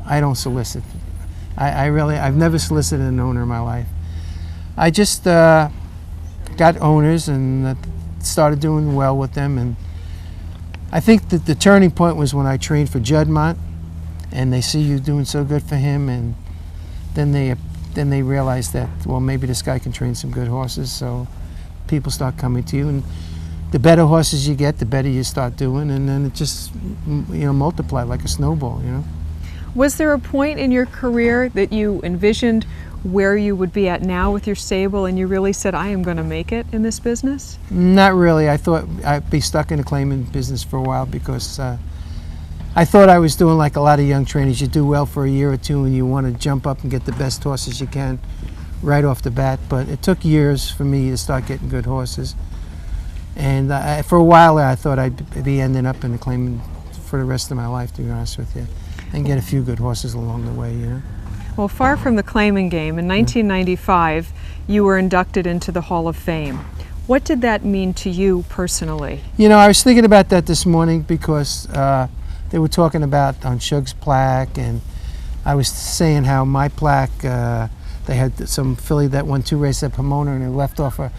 I don't solicit. I've never solicited an owner in my life. I just got owners and started doing well with them. And I think that the turning point was when I trained for Juddmonte, and they see you doing so good for him, and then they realize that, well, maybe this guy can train some good horses. So people start coming to you, and the better horses you get, the better you start doing, and then it just, multiplied like a snowball, Was there a point in your career that you envisioned where you would be at now with your stable, and you really said, I am going to make it in this business? Not really. I thought I'd be stuck in the claiming business for a while, because I thought I was doing like a lot of young trainers. You do well for a year or two and you want to jump up and get the best horses you can right off the bat, but it took years for me to start getting good horses. And for a while there, I thought I'd be ending up in the claiming for the rest of my life, to be honest with you, and get a few good horses along the way, Well, far from the claiming game, in 1995, you were inducted into the Hall of Fame. What did that mean to you personally? I was thinking about that this morning, because they were talking about on Shug's plaque, and I was saying how my plaque, they had some filly that won 2 races at Pomona, and they left off a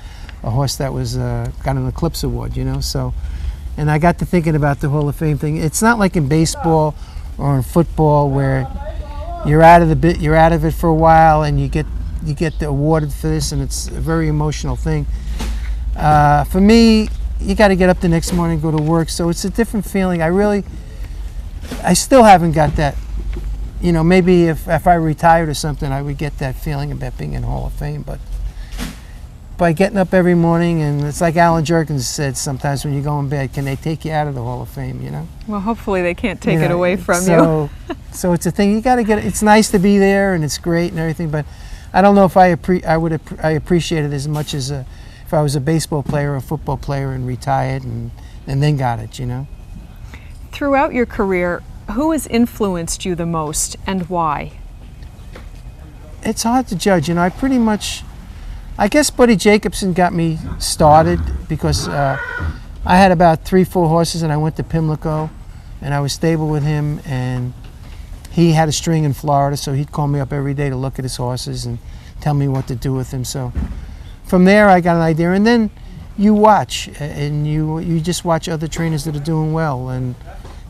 horse that was got an Eclipse Award, so, and I got to thinking about the Hall of Fame thing. It's not like in baseball or in football where you're out of it for a while and you get awarded for this, and it's a very emotional thing. For me, you got to get up the next morning and go to work, so it's a different feeling. I still haven't got that. Maybe if I retired or something, I would get that feeling about being in Hall of Fame, but by getting up every morning, and it's like Alan Jerkins said sometimes, when you go in bed, can they take you out of the Hall of Fame, Well, hopefully they can't take it away from you. So it's a thing, you got to get it. It's nice to be there and it's great and everything, but I don't know if I appreciate it as much as if I was a baseball player or a football player and retired and then got it, Throughout your career, who has influenced you the most and why? It's hard to judge, I guess Buddy Jacobson got me started, because I had about 3-4 horses, and I went to Pimlico, and I was stable with him, and he had a string in Florida, so he'd call me up every day to look at his horses and tell me what to do with them. So from there I got an idea, and then you watch, and you just watch other trainers that are doing well, and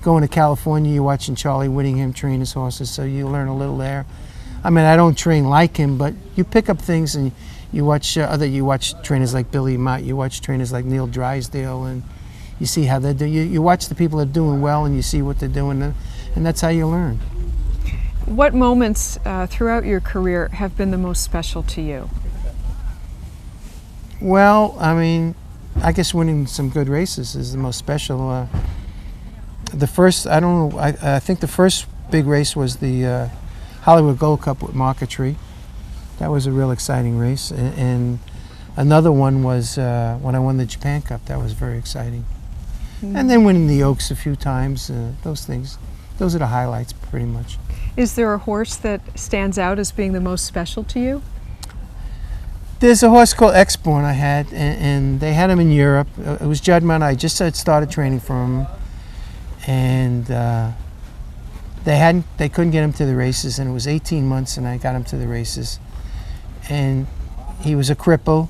going to California, you're watching Charlie Whittingham train his horses, so you learn a little there. I mean, I don't train like him, but you pick up things, and you watch trainers like Billy Mott, you watch trainers like Neil Drysdale, and you see how they do. You watch the people that are doing well, and you see what they're doing, and that's how you learn. What moments throughout your career have been the most special to you? Well, I guess winning some good races is the most special. The first, I think the first big race was the Hollywood Gold Cup with Marquetry. That was a real exciting race, and another one was when I won the Japan Cup. That was very exciting. And then winning the Oaks a few times, those things. Those are the highlights, pretty much. Is there a horse that stands out as being the most special to you? There's a horse called Exborn I had, and they had him in Europe. It was Juddmonte. I just had started training for him, and they couldn't get him to the races, and it was 18 months, and I got him to the races. And he was a cripple,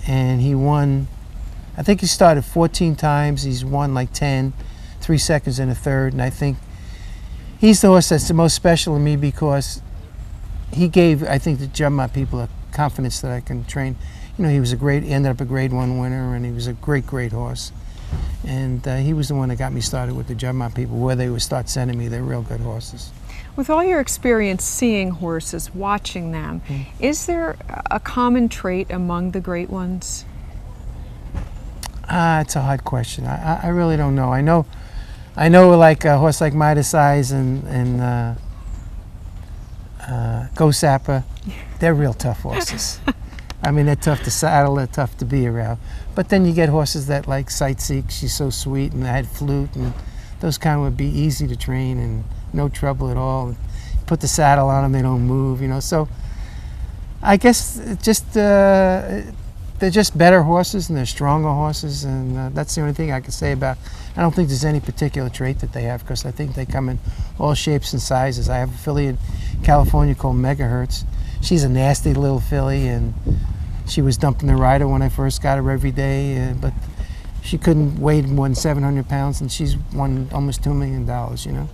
and he won, I think he started 14 times, he's won like 10, 3 seconds and a third, and I think he's the horse that's the most special to me, because he gave, I think, the Juddmonte people a confidence that I can train. He ended up a Grade 1 winner, and he was a great horse. And he was the one that got me started with the Juddmonte people, where they would start sending me their real good horses. With all your experience seeing horses, watching them, is there a common trait among the great ones? It's a hard question. I really don't know. I know like a horse like Midas Eyes and Go Sapper, they're real tough horses. They're tough to saddle, they're tough to be around. But then you get horses that like Sightseek, she's so sweet, and I had Flute, and those kind of would be easy to train and no trouble at all. Put the saddle on them, they don't move, So I guess just they they're just better horses and they're stronger horses, and that's the only thing I can say about. I don't think there's any particular trait that they have, because I think they come in all shapes and sizes. I have a filly in California called Megahertz. She's a nasty little filly, and she was dumping the rider when I first got her every day, but she couldn't weigh more than 700 pounds, and she's won almost $2 million, you know.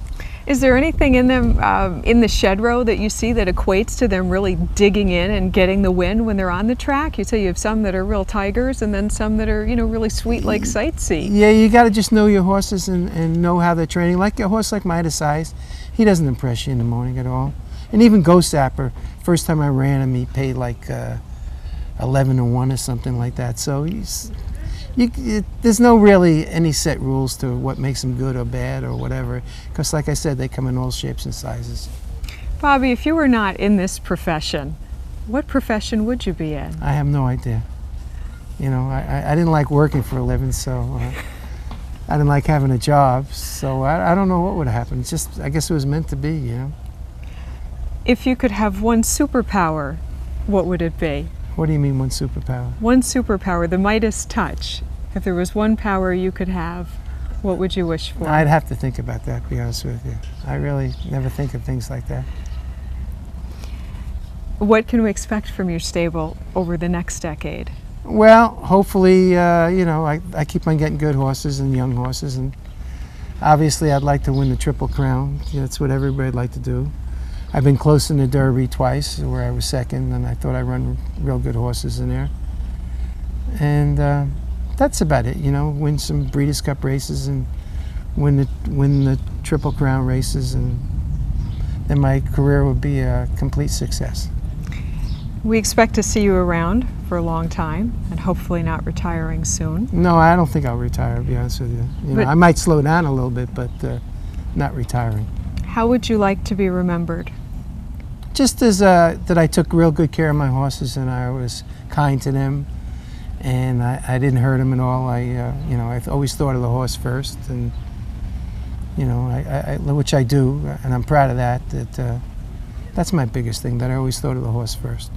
Is there anything in them, in the shed row, that you see that equates to them really digging in and getting the win when they're on the track? You say you have some that are real tigers, and then some that are, you know, really sweet like sightseeing. Yeah, you got to just know your horses and know how they're training. Like a horse like my size, he doesn't impress you in the morning at all. And even Ghost Zapper, first time I ran him, he paid like 11-1 or something like that. So there's no really any set rules to what makes them good or bad or whatever, because like I said, they come in all shapes and sizes. Bobby, if you were not in this profession, what profession would you be in? I have no idea. You know, I didn't like working for a living, so I didn't like having a job, so I don't know what would happen. It's just, I guess it was meant to be, you know. If you could have one superpower, what would it be? What do you mean, one superpower? One superpower, the Midas touch. If there was one power you could have, what would you wish for? I'd have to think about that, to be honest with you. I really never think of things like that. What can we expect from your stable over the next decade? Well, hopefully, you know, I keep on getting good horses and young horses, and obviously I'd like to win the Triple Crown. You know, that's what everybody'd like to do. I've been close in the Derby twice, where I was second, and I thought I run real good horses in there. And that's about it, you know. Win some Breeders' Cup races and win the Triple Crown races, and then my career would be a complete success. We expect to see you around for a long time, and hopefully not retiring soon. No, I don't think I'll retire, to be honest with you. You know, I might slow down a little bit, but not retiring. How would you like to be remembered? Just as that I took real good care of my horses, and I was kind to them, and I didn't hurt them at all. You know, I always thought of the horse first, and you know, which I do, and I'm proud of that. That's my biggest thing, that I always thought of the horse first.